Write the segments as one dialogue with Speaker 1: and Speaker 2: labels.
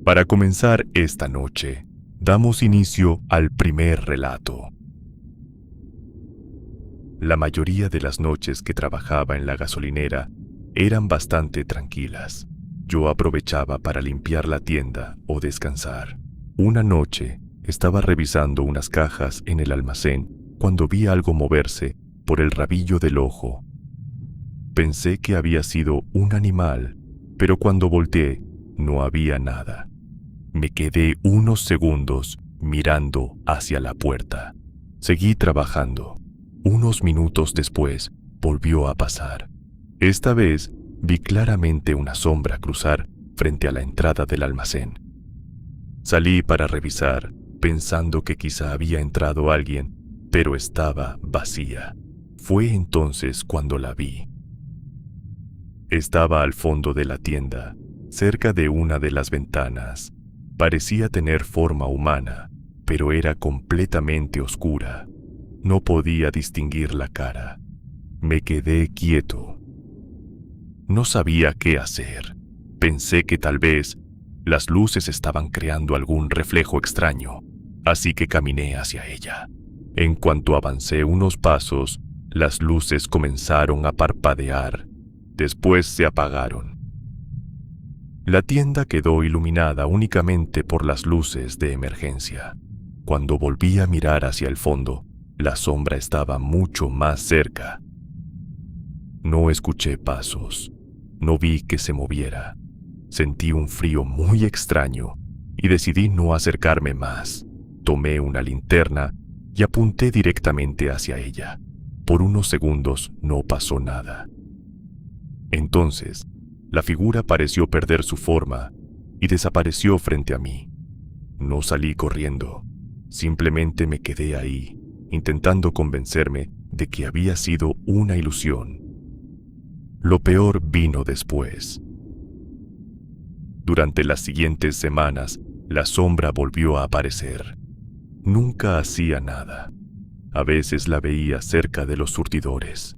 Speaker 1: Para comenzar esta noche, damos inicio al primer relato. La mayoría de las noches que trabajaba en la gasolinera eran bastante tranquilas. Yo aprovechaba para limpiar la tienda o descansar. Una noche estaba revisando unas cajas en el almacén cuando vi algo moverse por el rabillo del ojo. Pensé que había sido un animal, pero cuando volteé no había nada. Me quedé unos segundos mirando hacia la puerta. Seguí trabajando. Unos minutos después volvió a pasar. Esta vez vi claramente una sombra cruzar frente a la entrada del almacén. Salí para revisar, pensando que quizá había entrado alguien, pero estaba vacía. Fue entonces cuando la vi. Estaba al fondo de la tienda, cerca de una de las ventanas. Parecía tener forma humana, pero era completamente oscura. No podía distinguir la cara. Me quedé quieto. No sabía qué hacer. Pensé que tal vez las luces estaban creando algún reflejo extraño, así que caminé hacia ella. En cuanto avancé unos pasos, las luces comenzaron a parpadear. Después se apagaron. La tienda quedó iluminada únicamente por las luces de emergencia. Cuando volví a mirar hacia el fondo, la sombra estaba mucho más cerca. No escuché pasos. No vi que se moviera. Sentí un frío muy extraño y decidí no acercarme más. Tomé una linterna y apunté directamente hacia ella. Por unos segundos no pasó nada. Entonces, la figura pareció perder su forma y desapareció frente a mí. No salí corriendo. Simplemente me quedé ahí, intentando convencerme de que había sido una ilusión. Lo peor vino después. Durante las siguientes semanas, la sombra volvió a aparecer. Nunca hacía nada. A veces la veía cerca de los surtidores.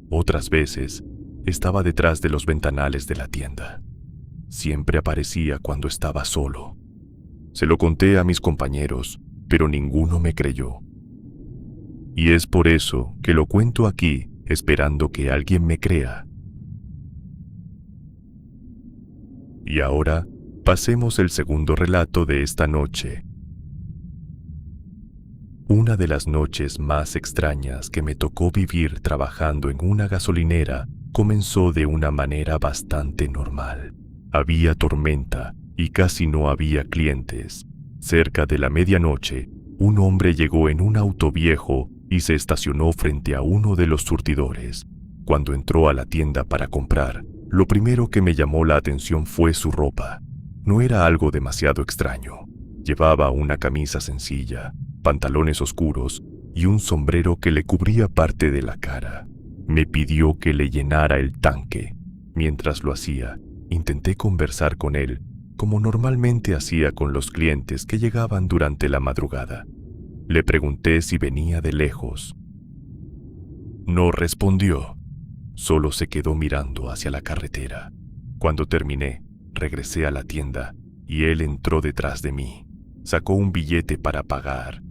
Speaker 1: Otras veces, estaba detrás de los ventanales de la tienda. Siempre aparecía cuando estaba solo. Se lo conté a mis compañeros, pero ninguno me creyó. Y es por eso que lo cuento aquí, esperando que alguien me crea. Y ahora, pasemos el segundo relato de esta noche. Una de las noches más extrañas que me tocó vivir trabajando en una gasolinera comenzó de una manera bastante normal. Había tormenta y casi no había clientes. Cerca de la medianoche, un hombre llegó en un auto viejo y se estacionó frente a uno de los surtidores. Cuando entró a la tienda para comprar, lo primero que me llamó la atención fue su ropa. No era algo demasiado extraño. Llevaba una camisa sencilla, pantalones oscuros y un sombrero que le cubría parte de la cara. Me pidió que le llenara el tanque. Mientras lo hacía, intenté conversar con él, como normalmente hacía con los clientes que llegaban durante la madrugada. Le pregunté si venía de lejos. No respondió. Solo se quedó mirando hacia la carretera. Cuando terminé, regresé a la tienda y él entró detrás de mí. Sacó un billete para pagar.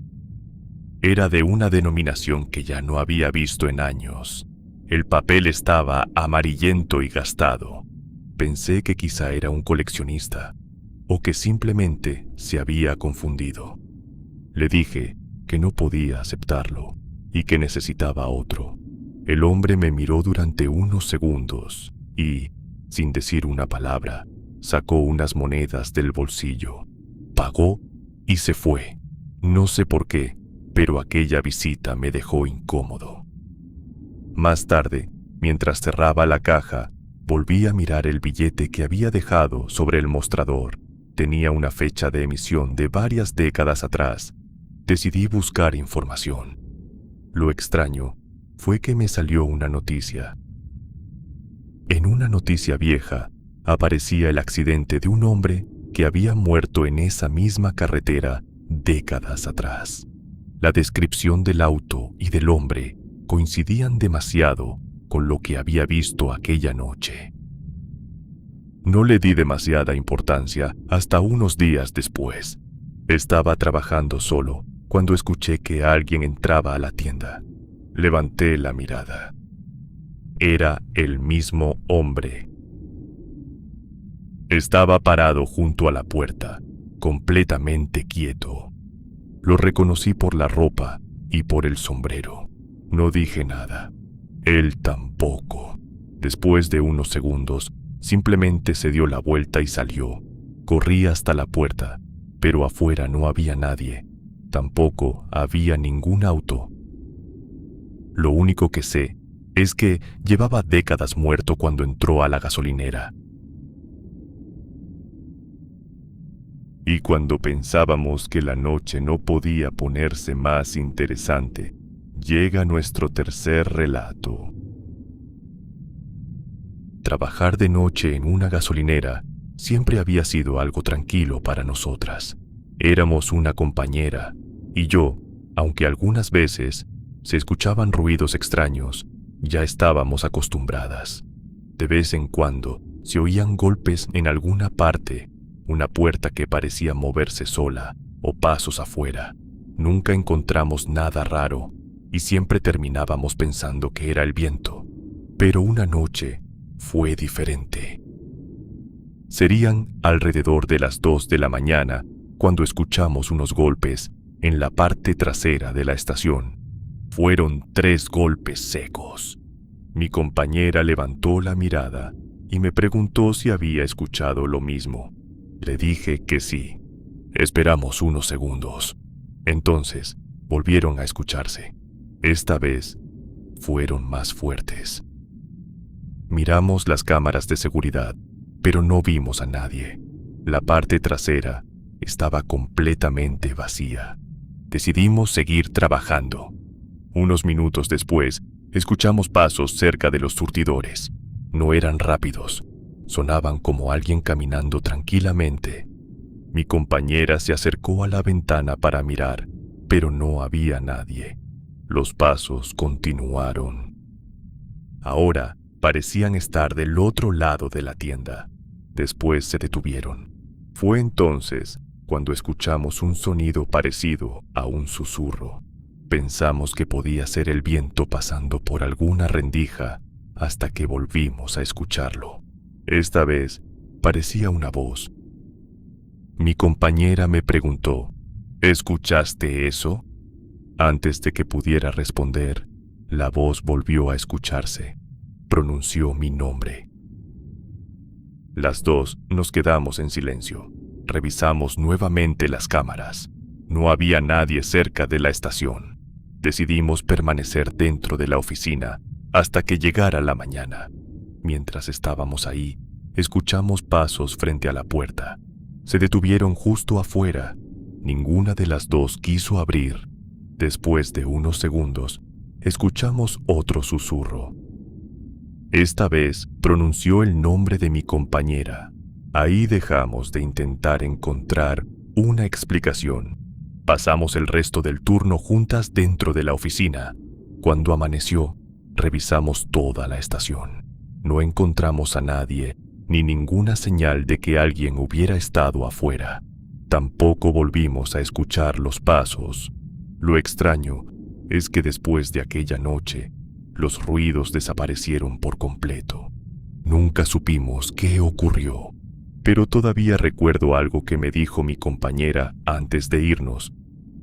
Speaker 1: Era de una denominación que ya no había visto en años. El papel estaba amarillento y gastado. Pensé que quizá era un coleccionista o que simplemente se había confundido. Le dije que no podía aceptarlo y que necesitaba otro. El hombre me miró durante unos segundos y, sin decir una palabra, sacó unas monedas del bolsillo, pagó y se fue. No sé por qué, pero aquella visita me dejó incómodo. Más tarde, mientras cerraba la caja, volví a mirar el billete que había dejado sobre el mostrador. Tenía una fecha de emisión de varias décadas atrás. Decidí buscar información. Lo extraño fue que me salió una noticia. En una noticia vieja, aparecía el accidente de un hombre que había muerto en esa misma carretera décadas atrás. La descripción del auto y del hombre coincidían demasiado con lo que había visto aquella noche. No le di demasiada importancia hasta unos días después. Estaba trabajando solo cuando escuché que alguien entraba a la tienda. Levanté la mirada. Era el mismo hombre. Estaba parado junto a la puerta, completamente quieto. Lo reconocí por la ropa y por el sombrero. No dije nada. Él tampoco. Después de unos segundos, simplemente se dio la vuelta y salió. Corrí hasta la puerta, pero afuera no había nadie. Tampoco había ningún auto. Lo único que sé es que llevaba décadas muerto cuando entró a la gasolinera. Y cuando pensábamos que la noche no podía ponerse más interesante, llega nuestro tercer relato. Trabajar de noche en una gasolinera siempre había sido algo tranquilo para nosotras. Éramos una compañera, y yo, aunque algunas veces se escuchaban ruidos extraños, ya estábamos acostumbradas. De vez en cuando se oían golpes en alguna parte, una puerta que parecía moverse sola o pasos afuera. Nunca encontramos nada raro y siempre terminábamos pensando que era el viento. Pero una noche fue diferente. Serían alrededor de las 2 de la mañana cuando escuchamos unos golpes en la parte trasera de la estación. Fueron 3 golpes secos. Mi compañera levantó la mirada y me preguntó si había escuchado lo mismo. Le dije que sí. Esperamos unos segundos. Entonces volvieron a escucharse. Esta vez fueron más fuertes. Miramos las cámaras de seguridad, pero no vimos a nadie. La parte trasera estaba completamente vacía. Decidimos seguir trabajando. Unos minutos después, escuchamos pasos cerca de los surtidores. No eran rápidos. Sonaban como alguien caminando tranquilamente. Mi compañera se acercó a la ventana para mirar, pero no había nadie. Los pasos continuaron. Ahora parecían estar del otro lado de la tienda. Después se detuvieron. Fue entonces cuando escuchamos un sonido parecido a un susurro. Pensamos que podía ser el viento pasando por alguna rendija hasta que volvimos a escucharlo. Esta vez parecía una voz. Mi compañera me preguntó, ¿escuchaste eso? Antes de que pudiera responder, la voz volvió a escucharse. Pronunció mi nombre. Las dos nos quedamos en silencio. Revisamos nuevamente las cámaras. No había nadie cerca de la estación. Decidimos permanecer dentro de la oficina hasta que llegara la mañana. Mientras estábamos ahí, escuchamos pasos frente a la puerta. Se detuvieron justo afuera. Ninguna de las dos quiso abrir. Después de unos segundos, escuchamos otro susurro. Esta vez pronunció el nombre de mi compañera. Ahí dejamos de intentar encontrar una explicación. Pasamos el resto del turno juntas dentro de la oficina. Cuando amaneció, revisamos toda la estación. No encontramos a nadie, ni ninguna señal de que alguien hubiera estado afuera. Tampoco volvimos a escuchar los pasos. Lo extraño es que después de aquella noche, los ruidos desaparecieron por completo. Nunca supimos qué ocurrió, pero todavía recuerdo algo que me dijo mi compañera antes de irnos.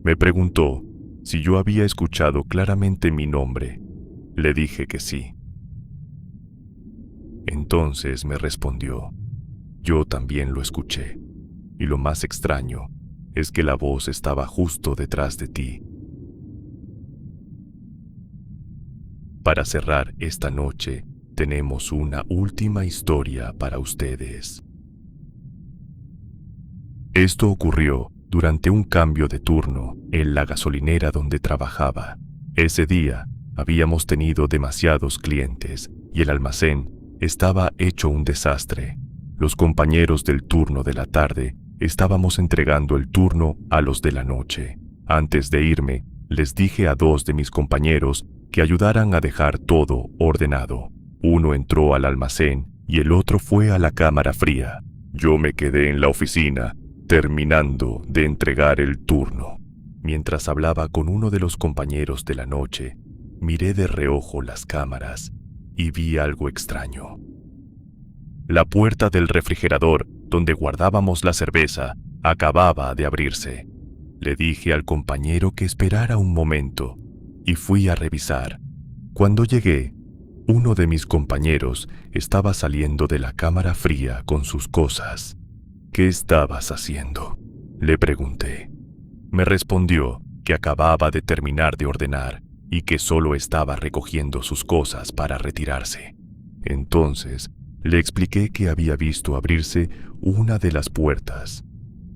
Speaker 1: Me preguntó si yo había escuchado claramente mi nombre. Le dije que sí. Entonces me respondió, yo también lo escuché, y lo más extraño es que la voz estaba justo detrás de ti. Para cerrar esta noche, tenemos una última historia para ustedes. Esto ocurrió durante un cambio de turno en la gasolinera donde trabajaba. Ese día habíamos tenido demasiados clientes y el almacén estaba hecho un desastre. Los compañeros del turno de la tarde estábamos entregando el turno a los de la noche. Antes de irme, les dije a 2 de mis compañeros que ayudaran a dejar todo ordenado. Uno entró al almacén y el otro fue a la cámara fría. Yo me quedé en la oficina, terminando de entregar el turno. Mientras hablaba con uno de los compañeros de la noche, miré de reojo las cámaras y vi algo extraño. La puerta del refrigerador, donde guardábamos la cerveza, acababa de abrirse. Le dije al compañero que esperara un momento y fui a revisar. Cuando llegué, uno de mis compañeros estaba saliendo de la cámara fría con sus cosas. ¿Qué estabas haciendo?, le pregunté. Me respondió que acababa de terminar de ordenar y que solo estaba recogiendo sus cosas para retirarse. Entonces, le expliqué que había visto abrirse una de las puertas.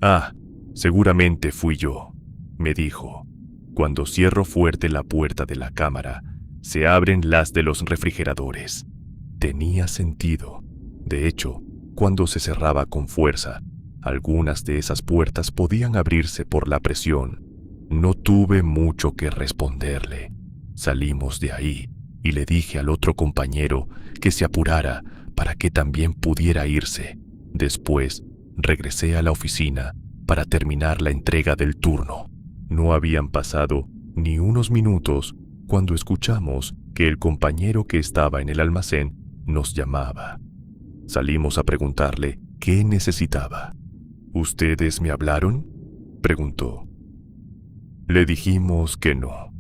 Speaker 1: «Ah, seguramente fui yo», me dijo. «Cuando cierro fuerte la puerta de la cámara, se abren las de los refrigeradores». Tenía sentido. De hecho, cuando se cerraba con fuerza, algunas de esas puertas podían abrirse por la presión. No tuve mucho que responderle. Salimos de ahí y le dije al otro compañero que se apurara para que también pudiera irse. Después, regresé a la oficina para terminar la entrega del turno. No habían pasado ni unos minutos cuando escuchamos que el compañero que estaba en el almacén nos llamaba. Salimos a preguntarle qué necesitaba. «¿Ustedes me hablaron?», preguntó. Le dijimos que no.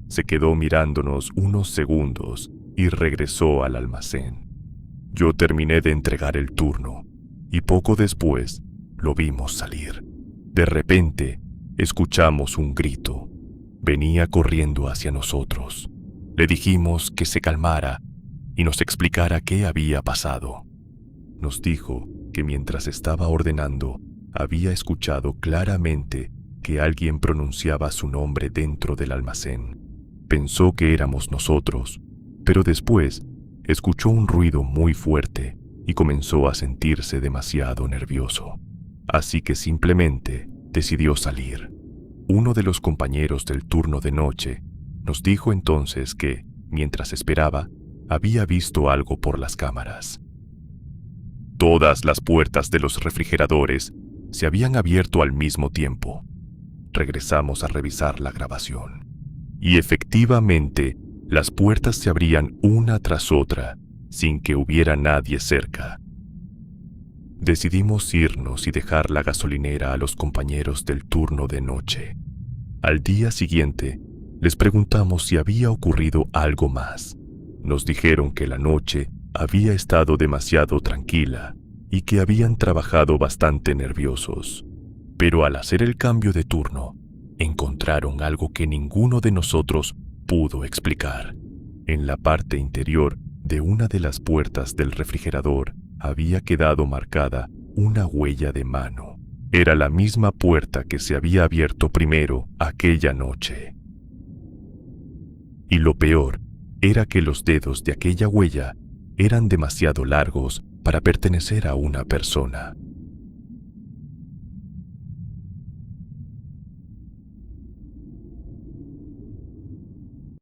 Speaker 1: Se quedó mirándonos unos segundos y regresó al almacén. Yo terminé de entregar el turno y poco después lo vimos salir. De repente, escuchamos un grito. Venía corriendo hacia nosotros. Le dijimos que se calmara y nos explicara qué había pasado. Nos dijo que mientras estaba ordenando, había escuchado claramente que alguien pronunciaba su nombre dentro del almacén. Pensó que éramos nosotros, pero después escuchó un ruido muy fuerte y comenzó a sentirse demasiado nervioso. Así que simplemente decidió salir. Uno de los compañeros del turno de noche nos dijo entonces que, mientras esperaba, había visto algo por las cámaras. Todas las puertas de los refrigeradores se habían abierto al mismo tiempo. Regresamos a revisar la grabación. Y efectivamente, las puertas se abrían una tras otra, sin que hubiera nadie cerca. Decidimos irnos y dejar la gasolinera a los compañeros del turno de noche. Al día siguiente, les preguntamos si había ocurrido algo más. Nos dijeron que la noche había estado demasiado tranquila y que habían trabajado bastante nerviosos. Pero al hacer el cambio de turno, encontraron algo que ninguno de nosotros pudo explicar. En la parte interior de una de las puertas del refrigerador había quedado marcada una huella de mano. Era la misma puerta que se había abierto primero aquella noche. Y lo peor era que los dedos de aquella huella eran demasiado largos para pertenecer a una persona.